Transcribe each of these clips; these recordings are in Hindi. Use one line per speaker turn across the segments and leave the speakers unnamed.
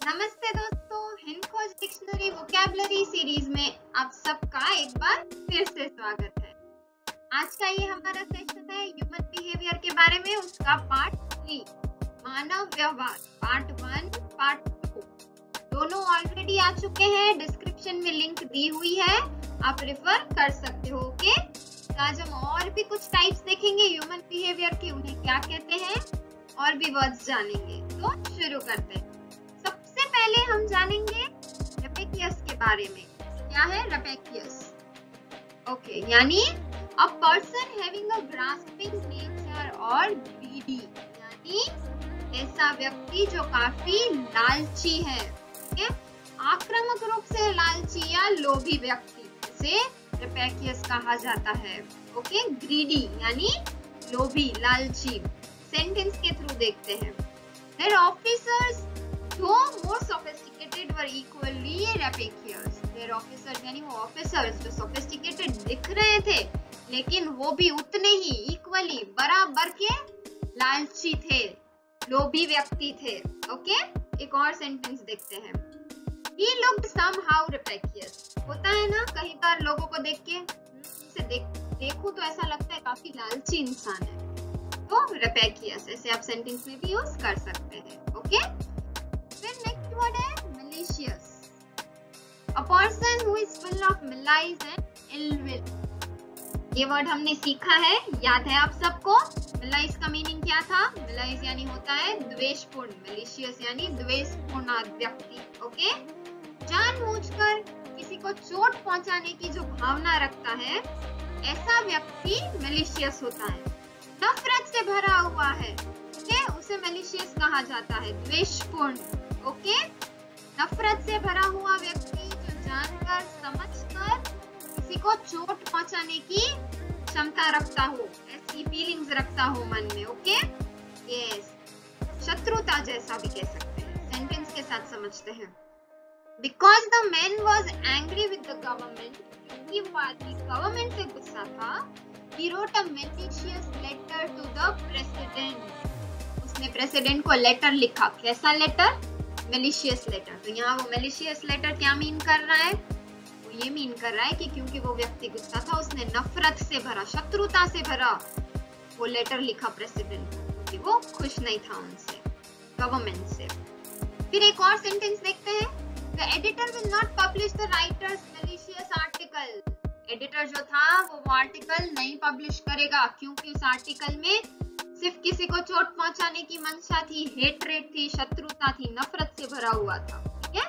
नमस्ते दोस्तों, हिंद खोज डिक्शनरी वोकैबुलरी सीरीज में आप सबका एक बार फिर से स्वागत है। आज का ये हमारा सेशन है ह्यूमन बिहेवियर के बारे में, उसका पार्ट 3 मानव व्यवहार पार्ट 1 पार्ट 2 दोनों ऑलरेडी आ चुके हैं। डिस्क्रिप्शन में लिंक दी हुई है, आप रेफर कर सकते हो। ओके, आज हम और भी कुछ टाइप्स देखेंगे ह्यूमन बिहेवियर के, उन्हें क्या कहते हैं और भी वर्ड्स जानेंगे। तो शुरू करते हैं। सबसे पहले हम जानेंगे रपेकियस के बारे में। क्या है रपेकियस? ओके, यानी a person having a grasping nature और ग्रीडी, यानी ऐसा व्यक्ति जो काफी लालची है। ओके, आक्रामक रूप से लालची या लोभी व्यक्ति से रपेकियस कहा जाता है। ओके, ग्रीडी यानी लोभी, लालची। सेंटेंस के थ्रू देखते हैं। Their officers, though more sophisticated, were equally rapacious. Their officers यानी वो officers जो sophisticated दिख रहे थे, लेकिन वो भी उतने ही equally बराबर के लालची थे, लोभी व्यक्ति थे। ओके, एक और सेंटेंस देखते हैं। He looked somehow rapacious. होता है ना, कई बार लोगों को देख के इसे देखूं तो ऐसा लगता है काफी लालची इंसान है, तो रपेकियस ऐसे आप सेंटेंस में भी यूज कर सकते हैं। ओके, फिर नेक्स्ट वर्ड है malicious. A person who is full of malice and ill will. ये वर्ड हमने सीखा है, याद है आप सबको? malice का मीनिंग क्या था? malice यानी होता है द्वेषपूर्ण, malicious यानी द्वेषपूर्ण व्यक्ति। ओके, जानबूझकर किसी को चोट पहुंचाने की जो भावना रखता है, ऐसा व्यक्ति malicious होता है। नफरत से भरा हुआ है, ओके, उसे मैलिशियस कहा जाता है, द्वेषपूर्ण। ओके, नफरत से भरा हुआ व्यक्ति जो जानकर समझकर किसी को चोट पहुंचाने की क्षमता रखता हो, ऐसी फीलिंग्स रखता हो मन में। ओके, यस, शत्रुता जैसा भी कह सकते हैं। सेंटेंस के साथ समझते हैं। Because the man was angry with the government, क्योंकि गवर्नमेंट से गुस्सा था, He wrote a malicious letter to the president. उसने प्रेसिडेंट को लेटर लिखा। कैसा लेटर? malicious letter। तो यहाँ वो malicious letter क्या मीन कर रहा है? वो ये मीन कर रहा है कि क्योंकि वो व्यक्ति गुस्सा था, उसने नफरत से भरा, शत्रुता से भरा वो लेटर लिखा प्रेसिडेंट को, क्योंकि वो खुश नहीं था उनसे, गवर्नमेंट से। फिर एक और सेंटेंस देखते हैं। The editor will not publish the writer's malicious article. Editor जो था वो आर्टिकल नहीं पब्लिश करेगा, क्योंकि उस आर्टिकल में सिर्फ किसी को चोट पहुंचाने की मंशा थी, हेटरेट थी, शत्रुता थी, नफरत से भरा हुआ था। ठीक है,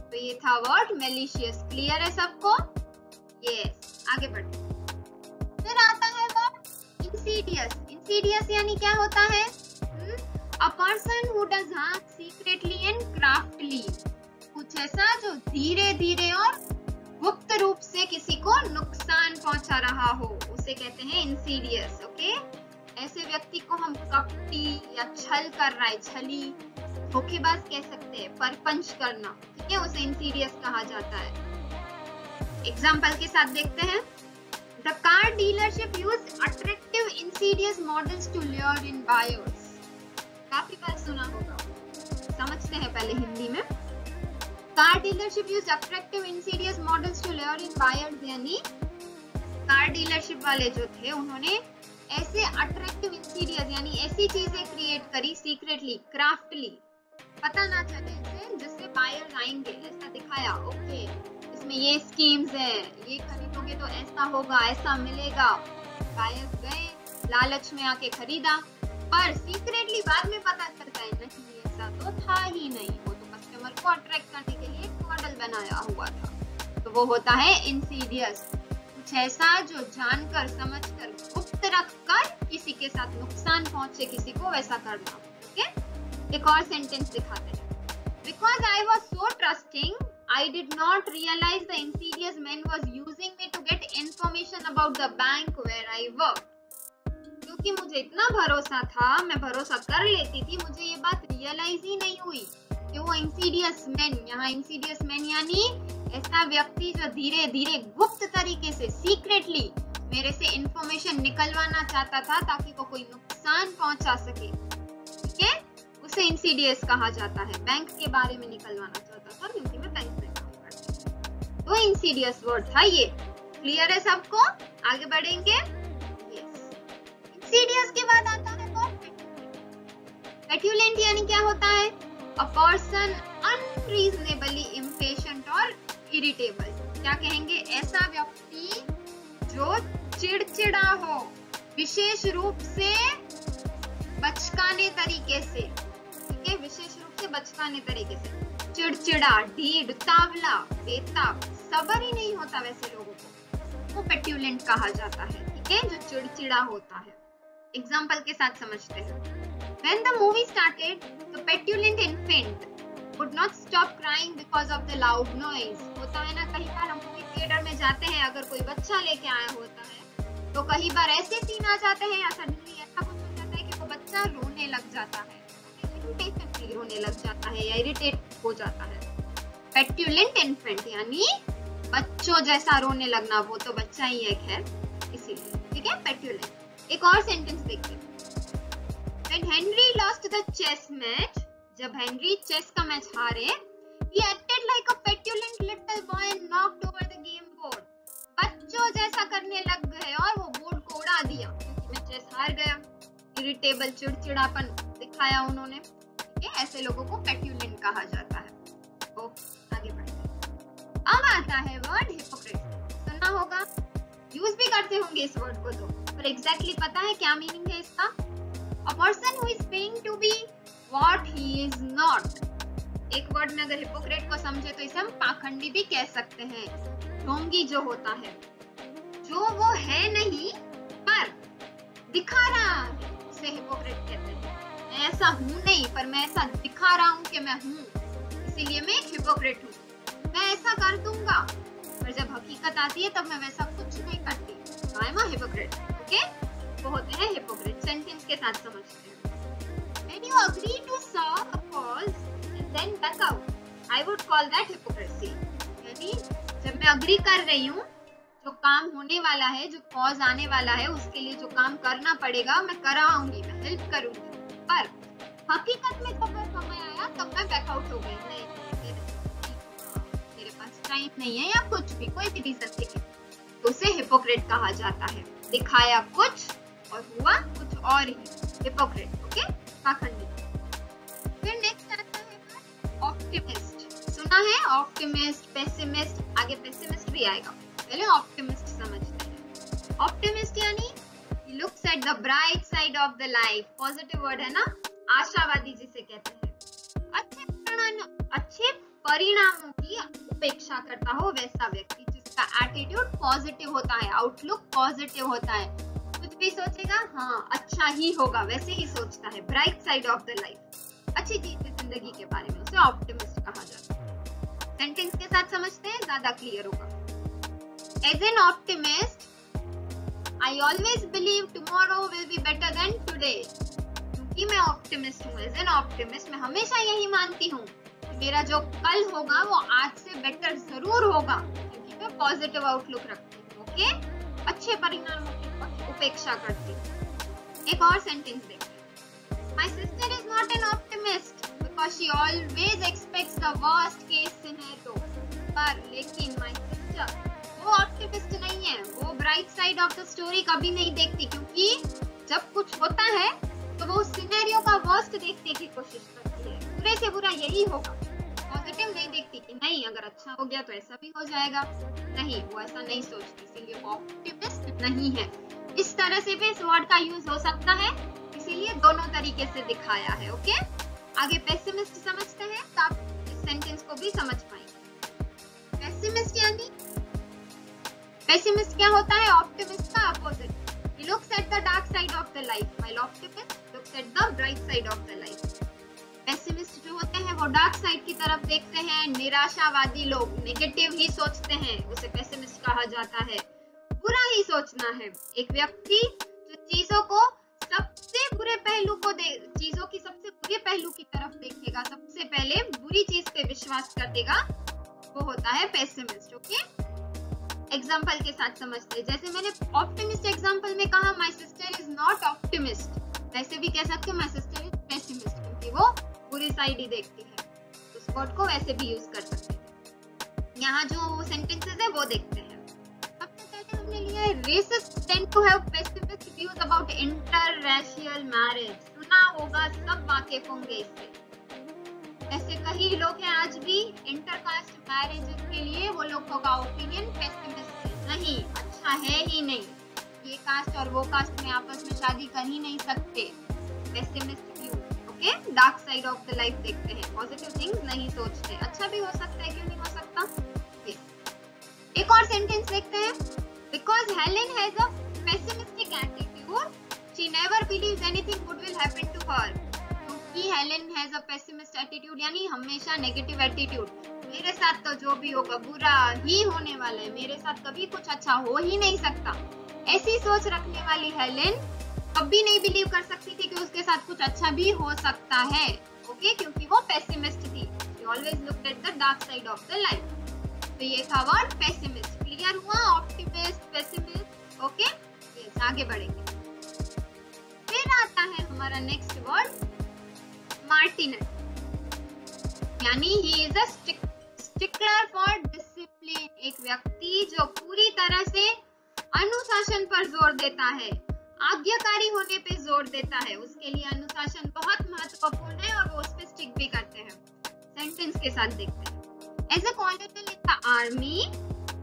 तो ये था वर्ड मैलिशियस। क्लियर है सबको? यस, आगे बढ़ते। फिर आता है वर्ड इंसीडियस। इंसीडियस यानी क्या होता है? A person who does harm secretly and क्राफ्टली, कुछ ऐसा जो धीरे धीरे और गुप्त रूप से किसी को नुकसान पहुंचा रहा हो, उसे कहते हैं इंसीडियस। ओके, ऐसे व्यक्ति को हम कपटी या छल कर रहा है, छली, धोखेबाज कह सकते हैं, परपंच करना, ठीक है, उसे इंसीडियस कहा जाता है। एग्जांपल के साथ देखते हैं। The car dealership use attractive insidious models to lure in buyers. काफी बार सुना होगा, समझते हैं पहले हिंदी में। Car dealership use attractive insidious models to lure in buyers, यानी कार डीलरशिप वाले जो थे, उन्होंने ऐसे अट्रैक्टिव इंसीडियस यानी ऐसी चीजें क्रिएट करी सीक्रेटली, क्राफ्टली, पता ना चले इसे, जिससे बायर्स आएंगे, ऐसा दिखाया। ओके, इसमें ये स्कीम्स है, ये खरीदोगे तो ऐसा होगा, ऐसा मिलेगा। बायर्स गए, लालच में आके खरीदा, पर सीक्रेटली बाद में पता चलता है नहीं, ऐसा तो था ही नहीं, वो तो कस्टमर को अट्रैक्ट करने के लिए एक मॉडल बनाया हुआ था। तो वो होता है इंसीडियस, कुछ ऐसा जो जानकर समझकर गुप्त रखकर किसी के साथ नुकसान पहुंचे किसी को, वैसा करना। ओके, एक और सेंटेंस दिखाते हैं। Because I was so trusting, I did not realize the insidious man was using me to get information about the bank where I worked. क्योंकि मुझे इतना भरोसा था, मैं भरोसा कर लेती थी, मुझे ये बात रियलाइज ही नहीं हुई कि वो इंसीडियस मैन, यहाँ इंसीडियस मैन यानी ऐसा व्यक्ति जो धीरे धीरे गुप्त तरीके से सीक्रेटली मेरे से इंफॉर्मेशन निकलवाना चाहता था ताकि वो कोई नुकसान पहुंचा सके। ठीक है, उसे इंसीडियस कहा जाता है। बैंक के बारे में निकलवाना चाहता था क्योंकि मैं बैंक में काम करती हूँ। तो इंसीडियस वर्ड था ये। क्लियर है सबको? आगे बढ़ेंगे। यस। इंसीडियस के बाद आता है पेट्यूलेंट, यानी क्या होता है? अ पर्सन अनरीजनेबली इम्पेशेंट और इरिटेबल। क्या कहेंगे? ऐसा व्यक्ति जो चिड़चिड़ा हो, विशेष रूप से बचकाने तरीके से। ठीक है, विशेष रूप से बचकाने तरीके से। चिड़चिड़ा, ढीठ, उतावला, बेताब, सब्र ही नहीं होता वैसे लोगों को, वो पेट्यूलेंट कहा जाता है। ठीक है, जो चिड़चिड़ा होता है। एग्जाम्पल के साथ समझते हैं। When the movie started, the petulant infant would not stop crying because of the loud noise. होता है ना, कई बार हम मूवी थिएटर में जाते हैं, अगर कोई बच्चा लेके आया होता है तो कई बार ऐसे सीन आ जाते हैं या सडनली ऐसा कुछ हो जाता है कि वो बच्चा रोने लग जाता है, इरिटेशनली रोने लग जाता है या इरिटेट हो जाता है। पेट्यूलेंट इन्फेंट यानी बच्चों जैसा रोने लगना, वो तो बच्चा ही है खैर, इसीलिए। ठीक है, पेट्यूलेंट। एक और सेंटेंस देखते हैं। When Henry lost the chess match, जब हेनरी चेस का मैच हारे, he acted like a petulant little boy and knocked over the game board. बच्चों जैसा करने लग गए और वो बोर्ड को उड़ा दिया क्योंकि मैं चेस हार गया। इरिटेबल, चिड़चिड़ापन दिखाया उन्होंने। ठीक है, ऐसे लोगों को पेट्यूलेंट कहा जाता है। तो आगे बढ़ते हैं। अब आता है वर्ड हिपोक्रेट। सुना होगा, यूज भी करते होंगे इस वर्ड को, तो पर एग्जैक्टली पता है क्या मीनिंग है इसका? A person who is paying to be what he is not. एक वर्ड में अगर हिपोक्रेट को समझे तो इसे हम पाखंडी भी कह सकते हैं। ढोंगी जो होता है, जो वो है नहीं पर दिखा रहा है, उसे हिपोक्रेट कहते हैं। मैं ऐसा हूँ नहीं पर मैं ऐसा दिखा रहा हूँ कि मैं हूँ, इसीलिए मैं एक हिपोक्रेट हूँ। मैं ऐसा कर दूंगा पर जब हकीकत आती है तब मैं वैसा कुछ नहीं करती। I am a hypocrite. Okay? वो होते हैं हिपोक्रेट। सेंटेंस के साथ समझते हैं। When you agree to solve a cause and then back out, I would call that hypocrisy. यानी जब मैं अग्री कर रही हूँ, जो काम होने वाला है, जो कॉज आने वाला है, उसके लिए जो काम करना पड़ेगा मैं कराऊंगी, मैं हेल्प करूंगी, पर हकीकत में जब समय आया तब मैं बैक आउट हो गई। नहीं, मेरे पास टाइम नहीं है या कुछ भी, कोई भी रीजन है, तो उसे हिपोक्रेट कहा जाता है। दिखाया कुछ और हुआ कुछ और ही, हिपोक्रेट। ओके, पाखंडी। फिर नेक्स्ट आता है ऑप्टिमिस्ट। सुना है ऑप्टिमिस्ट, पेसिमिस्ट, आगे पेसिमिस्ट भी आएगा, पहले ऑप्टिमिस्ट समझते हैं। ऑप्टिमिस्ट यानी looks at the bright side of the life. Positive word है ना, आशावादी जिसे कहते हैं। अच्छे परिणामों की उपेक्षा करता हो वैसा व्यक्ति, जिसका एटीट्यूड पॉजिटिव होता है, आउटलुक पॉजिटिव होता है, कुछ भी सोचेगा हाँ अच्छा ही होगा, वैसे ही सोचता है। Bright side of the life, अच्छी चीज है जिंदगी के बारे में, उसे ऑप्टिमिस्ट कहा जाता है। सेंटेंस के साथ समझते हैं, ज्यादा क्लियर होगा। As an optimist I always believe tomorrow will be better than today. क्योंकि मैं ऑप्टिमिस्ट हूँ, एज एन ऑप्टिमिस्ट मैं हमेशा यही मानती हूँ कि मेरा जो कल होगा वो आज से बेटर जरूर होगा, क्योंकि मैं पॉजिटिव आउटलुक रखती हूँ। ओके, अच्छे परिणामों की उपेक्षा करती हूँ। एक और सेंटेंस देखते हैं। My sister is not an optimist because she always expects the worst case scenario. पर लेकिन my sister वो ऑप्टिमिस्ट नहीं है, वो bright side of the story कभी नहीं देखती, क्योंकि जब कुछ होता है तो वो उस सिनेरियो का वर्स्ट देखने की कोशिश करती है, बुरे से बुरा यही होगा। पॉजिटिव नहीं देखती कि नहीं अगर अच्छा हो गया तो ऐसा भी हो जाएगा, नहीं, वो ऐसा नहीं सोचती, इसलिए वो ऑप्टिमिस्ट नहीं है। इस तरह से भी इस वर्ड का यूज हो सकता है, इसीलिए दोनों तरीके से दिखाया है। ओके, आगे पेसिमिस्ट समझते हैं तो आप इस सेंटेंस को भी समझ पाएंगे। पेसिमिस्ट यानी, पेसिमिस्ट क्या होता है? ऑप्टिमिस्ट का opposite. He looks at the dark side of the life, while optimist looks at the bright side of the life. Pessimist जो होते हैं वो डार्क साइड की तरफ देखते हैं, निराशावादी लोग नेगेटिव ही सोचते हैं, उसे पेसिमिस्ट कहा जाता है। बुरा ही सोचना है, एक व्यक्ति जो चीजों को सबसे बुरे पहलू को चीजों की सबसे बुरे पहलू की तरफ देखेगा, सबसे पहले बुरी चीज पे विश्वास कर देगा, वो होता है पेसिमिस्ट। ओके, एग्जाम्पल के साथ समझते हैं। जैसे मैंने ऑप्टिमिस्ट एग्जाम्पल में कहा my sister is not optimist, वैसे भी कह सकते हो माय सिस्टर इज पेसिमिस्ट, क्योंकि वो पूरी साइड ही देखती है। उस वर्ड को वैसे भी यूज कर सकते हैं। यहाँ जो सेंटेंसेस है वो देखते हैं। सबसे पहले हमने लिया है racists tend to have pessimist views about interracial marriage। सुना होगा, सब वाकिफ होंगे इससे। ऐसे कई लोग हैं आज भी इंटरकास्ट मैरिज के लिए वो लोगों का ओपिनियन पेसिमिस्ट है, नहीं अच्छा है ही नहीं, ये कास्ट और वो कास्ट में आपस में शादी कर ही नहीं सकते। Pessimist view, okay. Dark side of the life देखते हैं, पॉजिटिव थिंग्स नहीं सोचते। अच्छा भी हो सकता है, क्यों नहीं हो सकता। एक और सेंटेंस देखते हैं। Because Helen has a pessimistic attitude she never believes anything good will happen to her. क्योंकि Helen has a pessimist attitude यानी हमेशा नेगेटिव एटीट्यूड, मेरे साथ तो जो भी होगा बुरा ही होने वाला है, मेरे साथ कभी कुछ अच्छा हो ही नहीं सकता। ऐसी सोच रखने वाली हेलेन कभी नहीं बिलीव कर सकती थी कि उसके साथ कुछ अच्छा भी हो सकता है, ओके, क्योंकि वो पेसिमिस्ट थी। She always looked at the dark side of the life. तो ये था वर्ड पेसिमिस्ट। क्लियर हुआ? Optimist, pessimist, okay. यस, आगे बढ़ेंगे। फिर आता है हमारा नेक्स्ट वर्ड मार्टिनेट, यानी he is a stickler for discipline. एक व्यक्ति जो पूरी तरह से अनुशासन पर जोर देता है, आज्ञाकारी होने पे जोर देता है, उसके लिए अनुशासन बहुत महत्वपूर्ण है और वो उस पे स्टिक भी करते हैं। सेंटेंस के साथ देखते हैं। As a colonel in the army,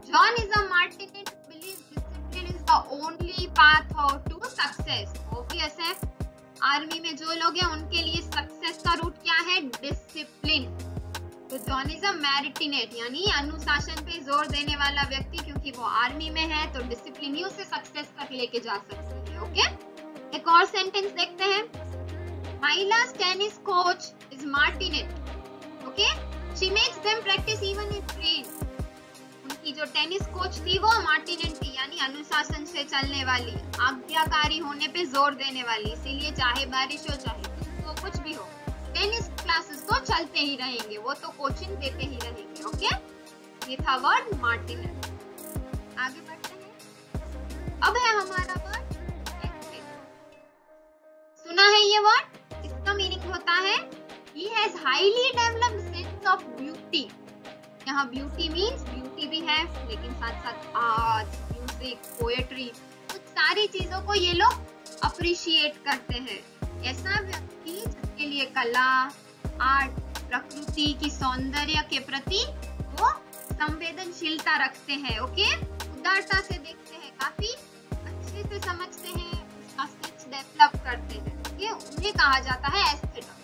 John is a Martinet believes discipline is the only path to success. Obvious है, आर्मी में जो लोग हैं उनके लिए सक्सेस का रूट क्या है? डिसिप्लिन। तो जॉन इज अ मैरिटिनेट यानी अनुशासन पे जोर देने वाला व्यक्ति, क्योंकि वो आर्मी में है तो डिसिप्लिन ही उसे सक्सेस तक लेके जा सकती है, ओके। एक और सेंटेंस देखते हैं। Myla's tennis coach is Martinet, okay? She makes them practice even in rain. उनकी जो टेनिस कोच थी वो मार्टिनेट थी, यानी अनुशासन से चलने वाली, आज्ञाकारी होने पे जोर देने वाली, इसीलिए चाहे बारिश हो चाहे तो कुछ भी हो टेनिस क्लासेस तो चलते ही रहेंगे, वो तो कोचिंग देते ही रहेंगे, ओके। ये था वर्ड मार्टिनेट। आगे बढ़ते हैं। अब है हमारा वर्ड एस्थेटिक। सुना है ये वर्ड? इसका मीनिंग होता है he has highly developed sense of beauty। यहाँ ब्यूटी मीन्स ब्यूटी भी है, लेकिन साथ साथ आर्ट, म्यूजिक, पोएट्री, कुछ सारी चीजों को ये लोग अप्रिशिएट करते हैं। ऐसा व्यक्ति जिसके लिए कला, आर्ट, प्रकृति की सौंदर्य के प्रति वो संवेदनशीलता रखते हैं, ओके। उदारता से देखते हैं, काफी अच्छे से समझते हैं, उसका सेंस डेवलप करते हैं, ओके। उन्हें कहा जाता है एस्थेटिक।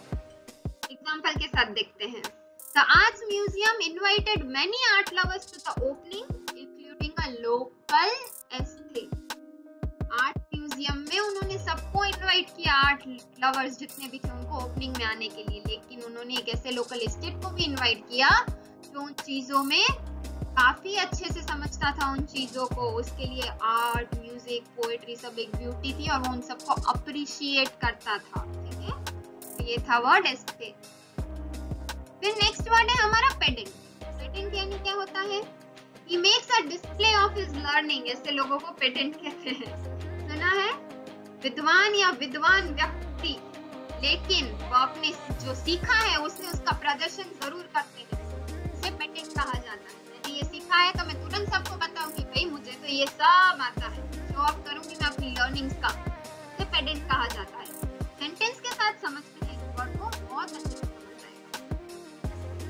एग्जाम्पल के साथ देखते हैं। The Arts Museum invited many art lovers to the opening, including a local aesthete। Art museum में उन्होंने सबको इनवाइट किया, आर्ट लवर्स जितने भी थे उनको ओपनिंग में आने के लिए, लेकिन उन्होंने एक ऐसे लोकल एस्टेट को भी इनवाइट किया जो उन चीजों में काफी अच्छे से समझता था उन चीजों को, उसके लिए आर्ट, म्यूजिक, पोएट्री सब एक ब्यूटी थी और वो उन सबको अप्रिशिएट करता था, ठीक है। ये था वर्ड एस्थेटिक। फिर नेक्स्ट वर्ड है हमारा पेडेंट। पेडेंट यानी क्या होता है? He makes a display of his learning। ऐसे लोगों को पेडेंट कहते हैं। सुना है? विद्वान या विद्वान व्यक्ति, लेकिन वो अपने जो सीखा है उसने उसका प्रदर्शन जरूर करते हैं, इसे पेडेंट कहा जाता है। मैंने ये सीखा है तो मैं तुरंत सबको बताऊंगी, भाई मुझे तो ये सब आता है, शो ऑफ करूंगी मैं अपनी लर्निंग्स का, इसे पेडेंट कहा जाता है। सेंटेंस के साथ समझते हैं इस वर्ड को, बहुत अच्छे से समझ आएगा।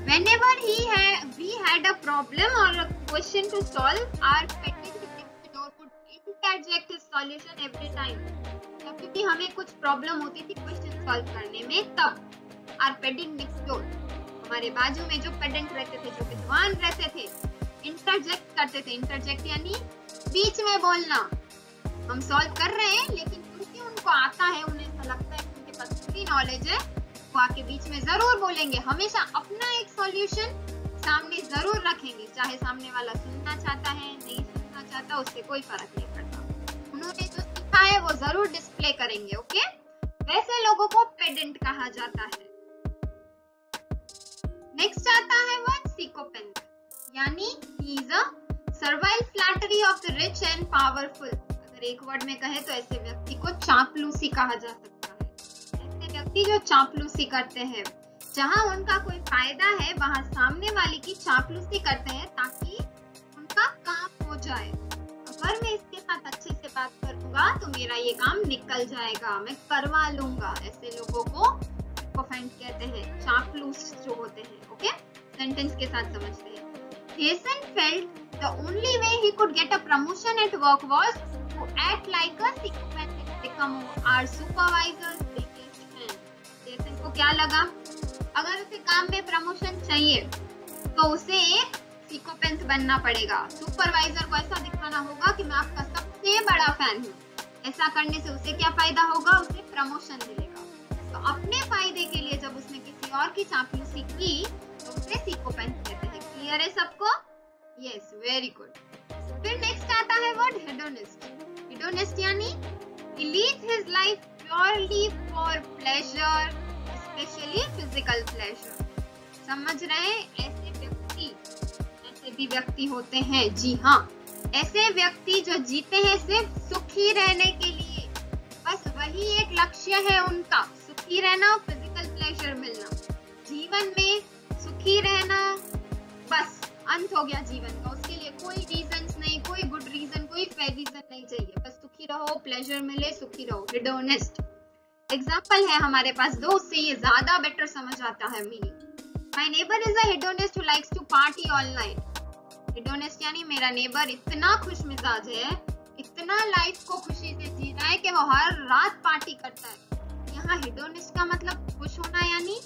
Whenever we had a problem or a question to solve, our pedant next door would interject his solution every time। जब भी हमें कुछ प्रॉब्लम होती थी क्वेश्चन सॉल्व करने में, तब our pedant next door, हमारे बाजू में जो पेडेंट रहते थे, जो विद्वान रहते थे, इंटरजेक्ट करते थे। इंटरजेक्ट यानी बीच में बोलना। हम सॉल्व कर रहे हैं लेकिन क्योंकि उनको आता है, उन्हें ऐसा लगता है कि उनके पास पूरी नॉलेज है, वो आके बीच में जरूर बोलेंगे। हमेशा अपना एक सॉल्यूशन सामने जरूर रखेंगे, चाहे सामने वाला सुनना चाहता है नहीं सुनना चाहता, उससे कोई फर्क नहीं पड़ता। उन्होंने जो सीखा है वो जरूर डिस्प्ले करेंगे, ओके। वैसे लोगों को पेडेंट कहा जाता है। नेक्स्ट आता है वर्ड सिकोपेंट, यानी he is a servile flattery of the rich and powerful. अगर एक वर्ड में कहे तो ऐसे व्यक्ति को चापलूसी कहा जा सकता है। ऐसे व्यक्ति जो चापलूसी करते हैं, जहां उनका कोई फायदा है वहां सामने वाले की चापलूसी करते हैं ताकि उनका काम हो जाए। अगर मैं इसके साथ अच्छे से बात करूंगा तो मेरा ये काम निकल जाएगा, मैं करवा लूंगा। ऐसे लोगों को सिकोफेंट कहते हैं, चापलूस जो होते हैं। ओके, सेंटेंस के साथ समझते हैं। Hazen felt the only way he could get a promotion at work was to act like a sycophant and become our supervisor's biggest fan. Hazen को क्या लगा, अगर उसे काम में प्रमोशन चाहिए तो उसे एक सिकोफेंट बनना पड़ेगा। सुपरवाइजर को ऐसा दिखाना होगा कि मैं आपका सबसे बड़ा फैन हूँ। ऐसा करने से उसे क्या फायदा होगा, उसे प्रमोशन मिलेगा। तो अपने फायदे के लिए जब उसने किसी और की चापलूसी की तो उसे सिकोफेंट कहते हैं। क्लियर है सबको? Yes, very good. फिर नेक्स्ट आता है वर्ड हेडोनिस्ट। हेडोनिस्ट यानी he lives his life purely for pleasure, especially physical pleasure. समझ रहे हैं? ऐसे भी व्यक्ति होते हैं। जी हाँ, ऐसे व्यक्ति जो जीते हैं सिर्फ सुखी रहने के लिए, बस वही एक लक्ष्य है उनका, सुखी रहना, फिजिकल प्लेजर मिलना। जीवन में सुखी रहना, बस अंत हो गया जीवन का। उसके लिए कोई रीजंस नहीं, कोई गुड रीजन, कोई बैड रीजन नहीं चाहिए, बस सुखी रहो, प्लेजर मिले, सुखी रहो। हेडोनिस्ट एग्जाम्पल है हमारे पास दो, उससे ये ज्यादा बेटर समझ आता है meaning. My neighbor is a hedonist who likes to party all night. Hedonist यानी मेरा नेबर इतना खुश मिजाज है, इतना लाइफ को खुशी से जी रहा है कि वो हर रात पार्टी करता है। यहाँ hedonist का मतलब खुश होना, यानी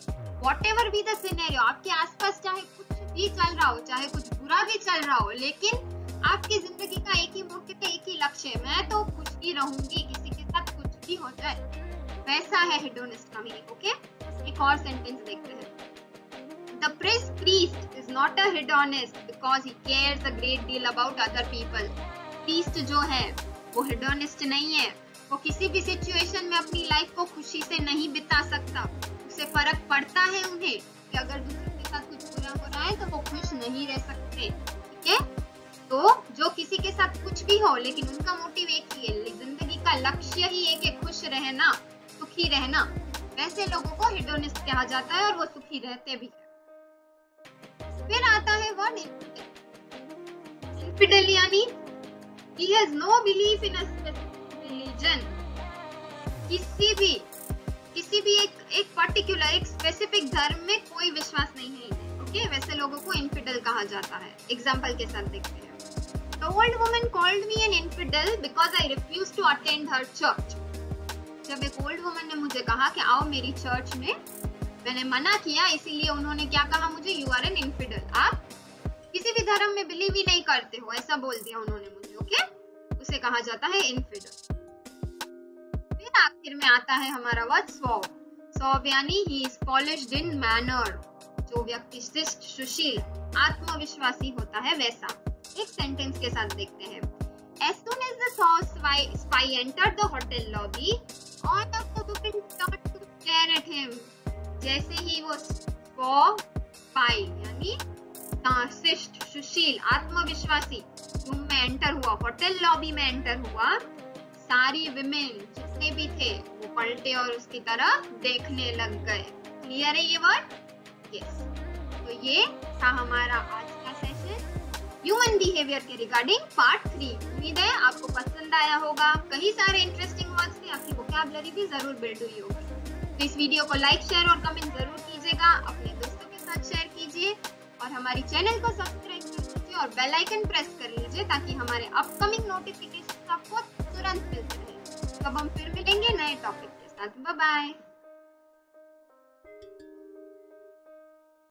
whatever be the scenario, आपके आसपास चाहे कुछ भी चल रहा हो, चाहे कुछ बुरा भी चल रहा हो, लेकिन आपकी जिंदगी का एक ही मौके पे एक ही लक्ष्य है, मैं तो खुश ही रहूंगी, किसी के साथ कुछ भी हो जाए। वैसा है hedonist का मीनिंग। ओके, एक और सेंटेंस देखते हैं। The priest is not a hedonist because he cares a great deal about other people. Priest जो है वो hedonist नहीं है, वो किसी भी सिचुएशन में अपनी लाइफ को खुशी से नहीं बिता सकता। उसे फर्क पड़ता है उन्हें कि अगर दूसरे के साथ कुछ बुरा हो रहा है तो वो खुश नहीं रह सकते। ठीक है, तो जो किसी के साथ कुछ भी हो लेकिन उनका मोटिव एक ही है, जिंदगी का लक्ष्य ही एक है, खुश रहना, सुखी रहना, वैसे लोगों को hedonist कहा जाता है और वो सुखी रहते भी है। फिर आता है वर्ड इन्फिडेल। इन्फिडेल यानी he has no belief in a specific religion. किसी भी एक पर्टिकुलर, एक स्पेसिफिक धर्म में कोई विश्वास नहीं है इन्हें। ओके, वैसे लोगों को इन्फिडेल कहा जाता है। एग्जाम्पल के साथ देखते हैं। The old woman called me an infidel because I refused to attend her church. जब एक ओल्ड वुमन ने मुझे कहा कि आओ मेरी चर्च में, मैंने मना किया, इसीलिए उन्होंने क्या कहा मुझे, यू आर एन इन्फिडल, आप किसी भी धर्म में बिलीव ही नहीं करते हो, ऐसा बोल दिया उन्होंने मुझे। ओके, उसे कहा जाता है इन्फिडल। फिर आखिर में आता है हमारा वर्ड सॉव। सॉव यानी he is polished in manner, जो व्यक्ति शिष्ट, सुशील, आत्मविश्वासी होता है वैसा। एक सेंटेंस के साथ देखते हैं। As soon as the spy entered the hotel lobby, all of the women turned to stare at him. जैसे ही वो स्पाई यानी शिष्ट, सुशील, आत्मविश्वासी रूम में एंटर हुआ, होटल लॉबी में एंटर हुआ, सारी विमेन जितने भी थे वो पलटे और उसकी तरफ देखने लग गए। क्लियर है ये वर्ड? यस। तो ये था हमारा आज का सेशन ह्यूमन बिहेवियर के रिगार्डिंग पार्ट 3। उम्मीद है आपको पसंद आया होगा। कई सारे इंटरेस्टिंग वर्ड्स थे, आपकी वोकैबुलरी भी जरूर बिल्ड हुई होगी। तो इस वीडियो को लाइक, शेयर और कमेंट जरूर कीजिएगा, अपने दोस्तों के साथ शेयर कीजिए और हमारी चैनल को सब्सक्राइब कर लीजिए और बेल आइकन प्रेस कर लीजिए ताकि हमारे अपकमिंग नोटिफिकेशन आपको तुरंत मिलते रहे। तब हम फिर मिलेंगे नए टॉपिक के साथ। Bye bye.